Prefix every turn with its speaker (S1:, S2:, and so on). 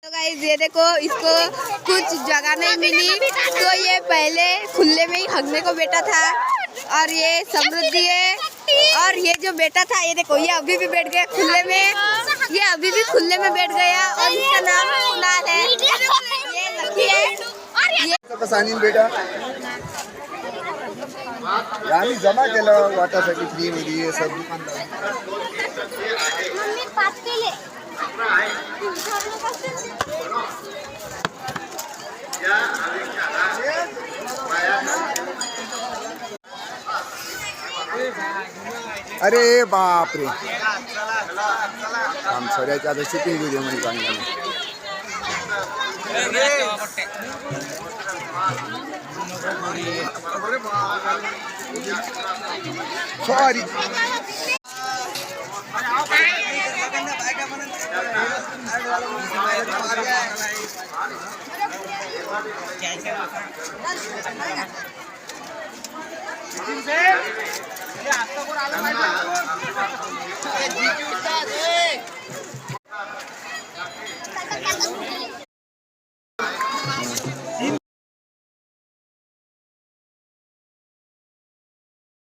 S1: तो गाइस ये देखो, इसको कुछ जगह नहीं मिली तो ये पहले खुले में ही हगने को बैठा था। और ये समृद्धि है, और ये जो बेटा था ये देखो, ये अभी भी बैठ गया खुले में, ये अभी भी खुले में बैठ गया। और इसका नाम कुणाल है, ये लकी है।
S2: ये बेटा यानी जमा केलं वाटासाठी फ्री मध्ये सब दुकानदार अरे बाप रे काम सगळ्याच्या आता शूटिंग व्हिडिओ मध्ये चांगलं सॉरी